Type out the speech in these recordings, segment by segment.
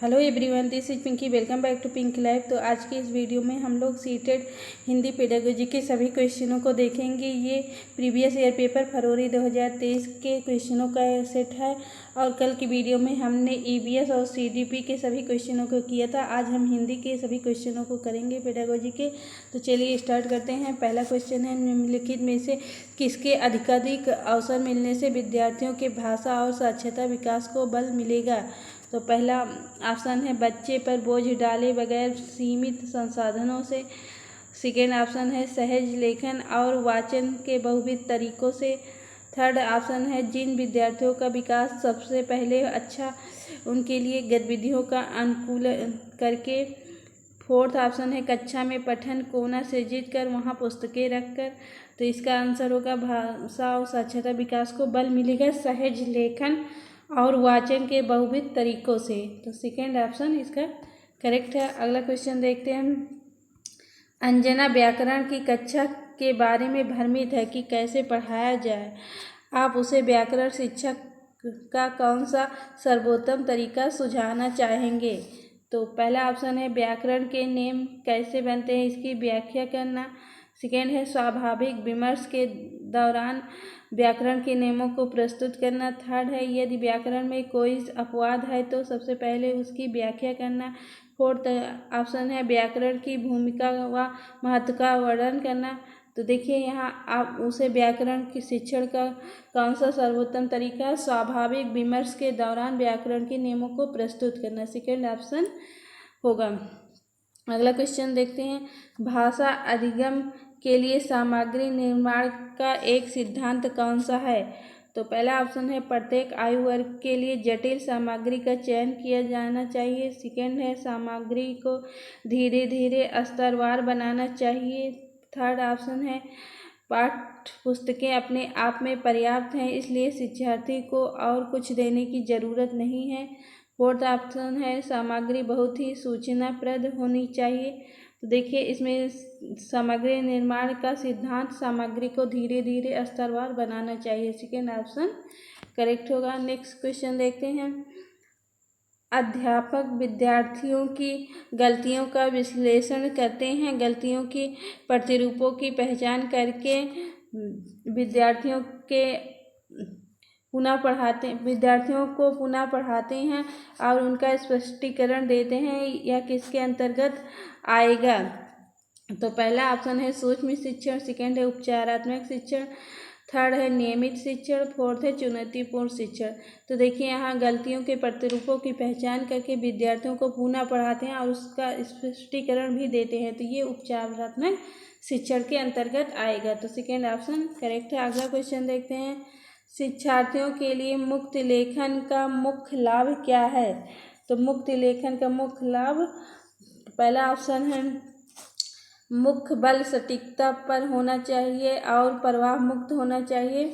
Hello everyone, this is Pinky. Welcome back to Pink Live. तो आज की इस वीडियो में हम लोग सीटेड हिंदी पेडागोजी के सभी क्वेश्चनों को देखेंगे। ये प्रीवियस ईयर पेपर फरवरी 2023 के क्वेश्चनों का सेट है और कल की वीडियो में हमने ईवीएस और सीडीपी के सभी क्वेश्चनों को किया था। आज हम हिंदी के सभी क्वेश्चनों को करेंगे पेडागोजी के। तो चलिए स्टार्ट करते हैं। पहला क्वेश्चन है, निम्नलिखित में से किसके अधिकाधिक अवसर मिलने से विद्यार्थियों के भाषा और साक्षरता विकास को बल मिलेगा। तो पहला ऑप्शन है बच्चे पर बोझ डाले बगैर सीमित संसाधनों से। सेकेंड ऑप्शन है सहज लेखन और वाचन के बहुविध तरीकों से। थर्ड ऑप्शन है जिन विद्यार्थियों का विकास सबसे पहले अच्छा उनके लिए गतिविधियों का अनुकूलन करके। फोर्थ ऑप्शन है कक्षा में पठन कोना सृजित कर वहाँ पुस्तकें रखकर। तो इसका आंसर होगा भाषा और साक्षरता विकास को बल मिलेगा सहज लेखन और वाचन के बहुविध तरीकों से। तो सेकेंड ऑप्शन इसका करेक्ट है। अगला क्वेश्चन देखते हैं। अंजना व्याकरण की कक्षा के बारे में भ्रमित है कि कैसे पढ़ाया जाए। आप उसे व्याकरण शिक्षा का कौन सा सर्वोत्तम तरीका सुझाना चाहेंगे। तो पहला ऑप्शन है व्याकरण के नियम कैसे बनते हैं इसकी व्याख्या करना। सेकेंड है स्वाभाविक विमर्श के दौरान व्याकरण के नियमों को प्रस्तुत करना। थर्ड है यदि व्याकरण में कोई अपवाद है तो सबसे पहले उसकी व्याख्या करना। फोर्थ ऑप्शन है व्याकरण की भूमिका व महत्व का वर्णन करना। तो देखिए यहाँ आप उसे व्याकरण की शिक्षण का कौन सा सर्वोत्तम तरीका है, स्वाभाविक विमर्श के दौरान व्याकरण के नियमों को प्रस्तुत करना। सेकेंड ऑप्शन होगा। अगला क्वेश्चन देखते हैं। भाषा अधिगम के लिए सामग्री निर्माण का एक सिद्धांत कौन सा है। तो पहला ऑप्शन है प्रत्येक आयु वर्ग के लिए जटिल सामग्री का चयन किया जाना चाहिए। सेकेंड है सामग्री को धीरे धीरे स्तरवार बनाना चाहिए। थर्ड ऑप्शन है पाठ्य पुस्तकें अपने आप में पर्याप्त हैं इसलिए शिक्षार्थी को और कुछ देने की ज़रूरत नहीं है। फोर्थ ऑप्शन है सामग्री बहुत ही सूचनाप्रद होनी चाहिए। तो देखिए इसमें सामग्री निर्माण का सिद्धांत सामग्री को धीरे धीरे स्तरवार बनाना चाहिए। सेकेंड ऑप्शन करेक्ट होगा। नेक्स्ट क्वेश्चन देखते हैं। अध्यापक विद्यार्थियों की गलतियों का विश्लेषण करते हैं। गलतियों की प्रतिरूपों की पहचान करके विद्यार्थियों को पुनः पढ़ाते हैं और उनका स्पष्टीकरण देते हैं। यह किसके अंतर्गत आएगा। तो पहला ऑप्शन है सूक्ष्म शिक्षण। सेकेंड है उपचारात्मक शिक्षण। थर्ड है नियमित शिक्षण। फोर्थ है चुनौतीपूर्ण शिक्षण। तो देखिए यहाँ गलतियों के प्रतिरूपों की पहचान करके विद्यार्थियों को पुनः पढ़ाते हैं और उसका स्पष्टीकरण भी देते हैं। तो ये उपचारात्मक शिक्षण के अंतर्गत आएगा। तो सेकेंड ऑप्शन करेक्ट है। अगला क्वेश्चन देखते हैं। शिक्षार्थियों के लिए मुक्त लेखन का मुख्य लाभ क्या है। तो मुक्त लेखन का मुख्य लाभ पहला ऑप्शन है मुख्य बल सटीकता पर होना चाहिए और प्रवाह मुक्त होना चाहिए।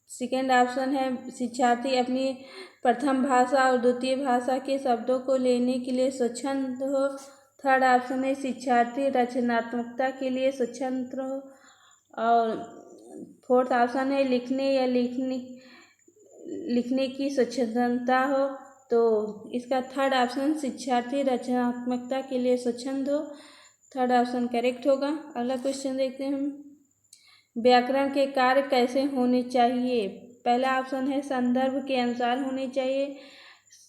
सेकेंड ऑप्शन है शिक्षार्थी अपनी प्रथम भाषा और द्वितीय भाषा के शब्दों को लेने के लिए स्वच्छंद हो। थर्ड ऑप्शन है शिक्षार्थी रचनात्मकता के लिए स्वतंत्र हो। और फोर्थ ऑप्शन है लिखने की स्वच्छंदता हो। तो इसका थर्ड ऑप्शन शिक्षार्थी रचनात्मकता के लिए स्वच्छंद हो। थर्ड ऑप्शन करेक्ट होगा। अगला क्वेश्चन देखते हैं हम। व्याकरण के कार्य कैसे होने चाहिए। पहला ऑप्शन है संदर्भ के अनुसार होने चाहिए।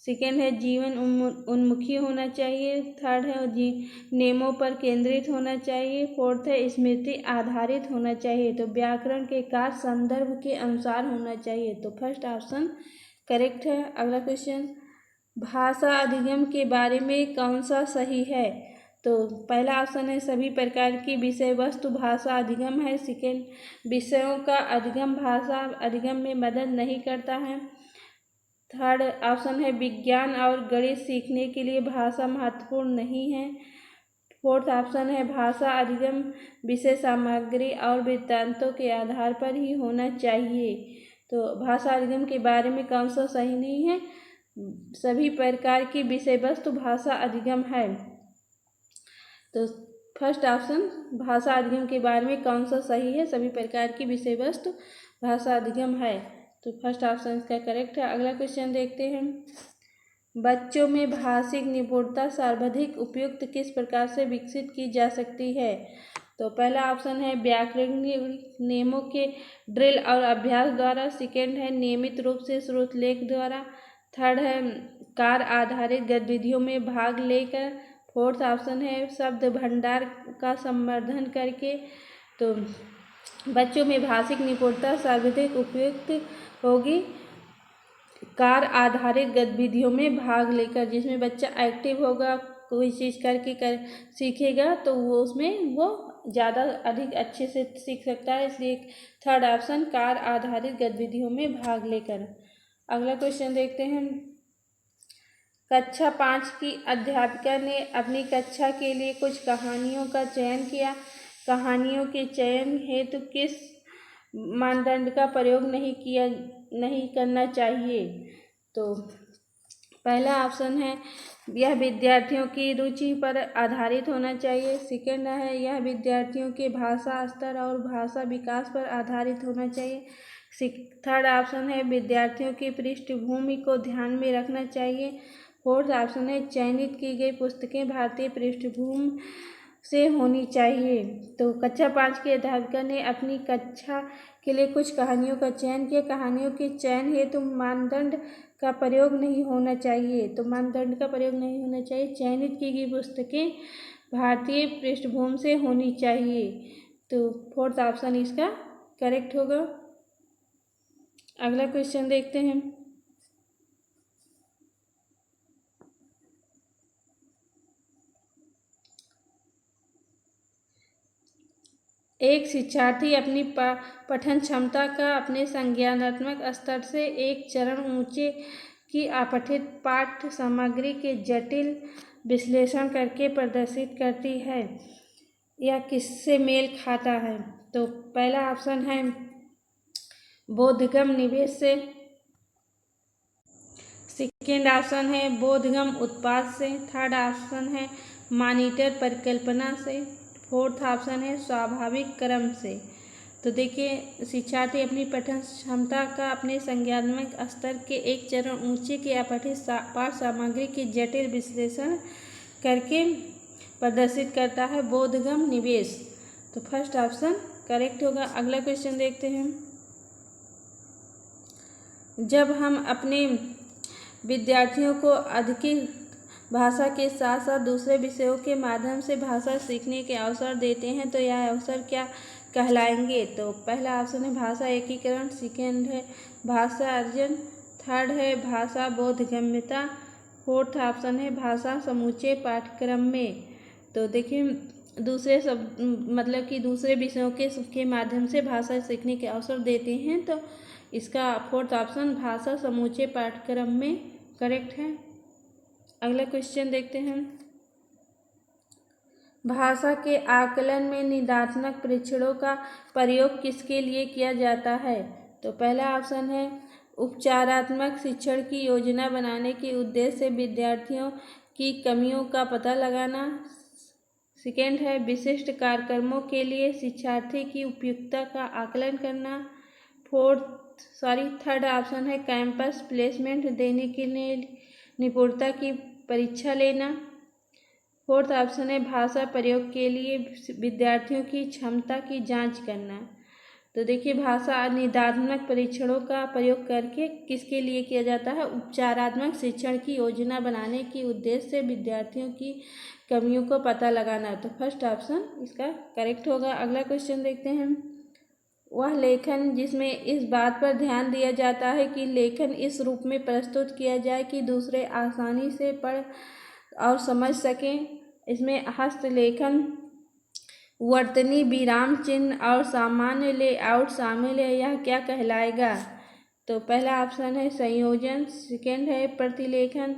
सेकेंड है जीवन उन्मुखी होना चाहिए। थर्ड है नियमों पर केंद्रित होना चाहिए। फोर्थ है स्मृति आधारित होना चाहिए। तो व्याकरण के कार्य संदर्भ के अनुसार होना चाहिए। तो फर्स्ट ऑप्शन करेक्ट है। अगला क्वेश्चन। भाषा अधिगम के बारे में कौन सा सही है। तो पहला ऑप्शन है सभी प्रकार की विषय वस्तु भाषा अधिगम है। सेकेंड विषयों का अधिगम भाषा अधिगम में मदद नहीं करता है। थर्ड ऑप्शन है विज्ञान और गणित सीखने के लिए भाषा महत्वपूर्ण नहीं है। फोर्थ ऑप्शन है भाषा अधिगम विषय सामग्री और वृत्तांतों के आधार पर ही होना चाहिए। तो भाषा अधिगम के बारे में कौन सा सही नहीं है, सभी प्रकार की विषय वस्तु भाषा अधिगम है। तो फर्स्ट ऑप्शन भाषा अधिगम के बारे में कौन सा सही है, सभी प्रकार की विषय वस्तु भाषा अधिगम है। तो फर्स्ट ऑप्शन इसका करेक्ट है। अगला क्वेश्चन देखते हैं। बच्चों में भाषिक निपुणता सर्वाधिक उपयुक्त किस प्रकार से विकसित की जा सकती है? तो पहला ऑप्शन है व्याकरणिक नियमों के ड्रिल और अभ्यास द्वारा। सेकेंड है नियमित रूप से श्रुतलेख द्वारा। थर्ड है कार्य आधारित गतिविधियों में भाग लेकर। फोर्थ ऑप्शन है शब्द भंडार का संवर्धन करके। तो बच्चों में भाषिक निपुणता सर्वाधिक उपयुक्त होगी कार्य आधारित गतिविधियों में भाग लेकर, जिसमें बच्चा एक्टिव होगा, कोई चीज़ करके सीखेगा तो वो उसमें वो ज़्यादा अधिक अच्छे से सीख सकता है। इसलिए थर्ड ऑप्शन कार्य आधारित गतिविधियों में भाग लेकर। अगला क्वेश्चन देखते हैं। कक्षा 5 की अध्यापिका ने अपनी कक्षा के लिए कुछ कहानियों का चयन किया। कहानियों के चयन हेतु किस मानदंड का प्रयोग नहीं करना चाहिए? तो पहला ऑप्शन है यह विद्यार्थियों की रुचि पर आधारित होना चाहिए। सेकेंड है यह विद्यार्थियों के भाषा स्तर और भाषा विकास पर आधारित होना चाहिए। थर्ड ऑप्शन है विद्यार्थियों की पृष्ठभूमि को ध्यान में रखना चाहिए। फोर्थ ऑप्शन है चयनित की गई पुस्तकें भारतीय पृष्ठभूमि से होनी चाहिए। तो कक्षा 5 की अध्यापिका ने अपनी कक्षा के लिए कुछ कहानियों का चयन किया। कहानियों के चयन हेतु मानदंड का प्रयोग नहीं होना चाहिए। तो मानदंड का प्रयोग नहीं होना चाहिए। चयनित की गई पुस्तकें भारतीय पृष्ठभूमि से होनी चाहिए। तो फोर्थ ऑप्शन इसका करेक्ट होगा। अगला क्वेश्चन देखते हैं। एक शिक्षार्थी अपनी पठन क्षमता का अपने संज्ञानात्मक स्तर से एक चरण ऊंचे की अपठित पाठ्य सामग्री के जटिल विश्लेषण करके प्रदर्शित करती है। यह किससे मेल खाता है? तो पहला ऑप्शन है बोधगम्य निवेश से। सेकेंड ऑप्शन है बोधगम्य उत्पाद से। थर्ड ऑप्शन है मॉनिटर परिकल्पना से। फोर्थ ऑप्शन है स्वाभाविक क्रम से। तो देखिए शिक्षार्थी अपनी पठन क्षमता का अपने संज्ञानात्मक स्तर के एक चरण ऊंचे की अपठित पाठ्य सामग्री के जटिल विश्लेषण करके प्रदर्शित करता है बोधगम्य निवेश। तो फर्स्ट ऑप्शन करेक्ट होगा। अगला क्वेश्चन देखते हैं। जब हम अपने विद्यार्थियों को अधिक भाषा के साथ साथ दूसरे विषयों के माध्यम से भाषा सीखने के अवसर देते हैं तो यह अवसर क्या कहलाएंगे? तो पहला ऑप्शन है भाषा एकीकरण। सेकेंड है भाषा अर्जन। थर्ड है भाषा बोधगम्यता। फोर्थ ऑप्शन है भाषा समूचे पाठ्यक्रम में। तो देखिए दूसरे मतलब कि दूसरे विषयों के माध्यम से भाषा सीखने के अवसर देते हैं तो इसका फोर्थ ऑप्शन भाषा समूचे पाठ्यक्रम में करेक्ट है। अगला क्वेश्चन देखते हैं। भाषा के आकलन में निदात्मक परीक्षणों का प्रयोग किसके लिए किया जाता है? तो पहला ऑप्शन है उपचारात्मक शिक्षण की योजना बनाने के उद्देश्य से विद्यार्थियों की कमियों का पता लगाना। सेकेंड है विशिष्ट कार्यक्रमों के लिए शिक्षार्थी की उपयुक्तता का आकलन करना। थर्ड ऑप्शन है कैंपस प्लेसमेंट देने के लिए निपुणता की परीक्षा लेना। फोर्थ ऑप्शन है भाषा प्रयोग के लिए विद्यार्थियों की क्षमता की जांच करना। तो देखिए भाषा निदात्मक परीक्षणों का प्रयोग करके किसके लिए किया जाता है? उपचारात्मक शिक्षण की योजना बनाने के उद्देश्य से विद्यार्थियों की कमियों को पता लगाना। तो फर्स्ट ऑप्शन इसका करेक्ट होगा। अगला क्वेश्चन देखते हैं। वह लेखन जिसमें इस बात पर ध्यान दिया जाता है कि लेखन इस रूप में प्रस्तुत किया जाए कि दूसरे आसानी से पढ़ और समझ सकें। इसमें हस्तलेखन, वर्तनी, विराम चिन्ह और सामान्य लेआउट शामिल है। यह क्या कहलाएगा? तो पहला ऑप्शन है संयोजन। सेकेंड है प्रतिलेखन।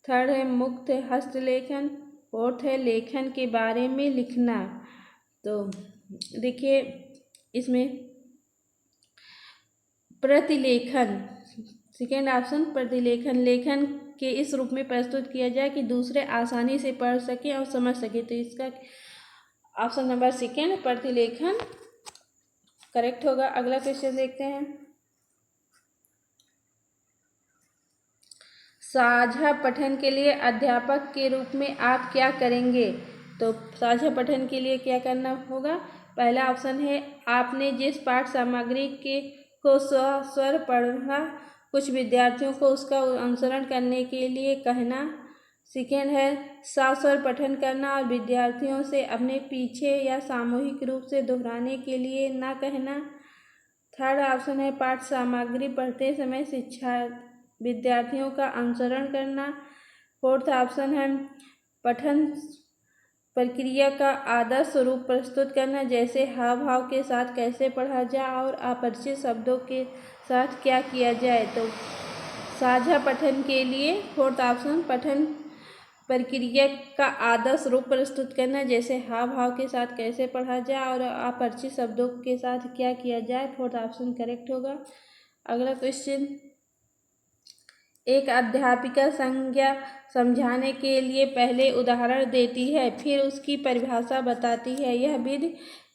थर्ड है मुक्त हस्तलेखन। फोर्थ है लेखन के बारे में लिखना। तो देखिए इसमें प्रतिलेखन, सेकेंड ऑप्शन प्रतिलेखन, लेखन के इस रूप में प्रस्तुत किया जाए कि दूसरे आसानी से पढ़ सके और समझ सके। तो इसका ऑप्शन नंबर सेकेंड प्रतिलेखन करेक्ट होगा। अगला क्वेश्चन देखते हैं। साझा पठन के लिए अध्यापक के रूप में आप क्या करेंगे? तो साझा पठन के लिए क्या करना होगा? पहला ऑप्शन है आपने जिस पाठ सामग्री को स्वर पढ़ा, कुछ विद्यार्थियों को उसका अनुसरण करने के लिए कहना। सेकेंड है साफ स्वर पठन करना और विद्यार्थियों से अपने पीछे या सामूहिक रूप से दोहराने के लिए ना कहना। थर्ड ऑप्शन है पाठ सामग्री पढ़ते समय शिक्षा विद्यार्थियों का अनुसरण करना। फोर्थ ऑप्शन है पठन प्रक्रिया का आदर्श रूप प्रस्तुत करना, जैसे हाव भाव के साथ कैसे पढ़ा जाए और अपरिचित शब्दों के साथ क्या किया जाए। तो साझा पठन के लिए फोर्थ ऑप्शन पठन प्रक्रिया का आदर्श रूप प्रस्तुत करना, जैसे हाव भाव के साथ कैसे पढ़ा जाए और अपरिचित शब्दों के साथ क्या किया जाए। फोर्थ ऑप्शन करेक्ट होगा। अगला क्वेश्चन, एक अध्यापिका संज्ञा समझाने के लिए पहले उदाहरण देती है, फिर उसकी परिभाषा बताती है, यह विधि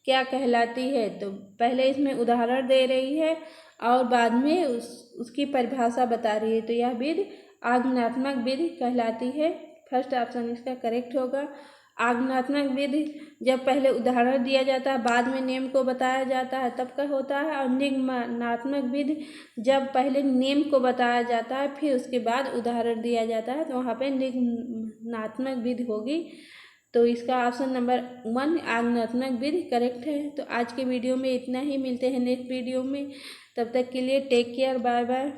क्या कहलाती है? तो पहले इसमें उदाहरण दे रही है और बाद में उसकी परिभाषा बता रही है, तो यह विधि आज्ञानात्मक विधि कहलाती है। फर्स्ट ऑप्शन इसका करेक्ट होगा। आज्ञानात्मक विधि जब पहले उदाहरण दिया जाता है बाद में नियम को बताया जाता है तब का होता है, और निगमनात्मक विधि जब पहले नियम को बताया जाता है फिर उसके बाद उदाहरण दिया जाता है, तो वहाँ पे निगमनात्मक विधि होगी। तो इसका ऑप्शन नंबर 1 आज्ञानात्मक विधि करेक्ट है। तो आज के वीडियो में इतना ही, मिलते हैं नेक्स्ट वीडियो में, तब तक के लिए टेक केयर, बाय बाय।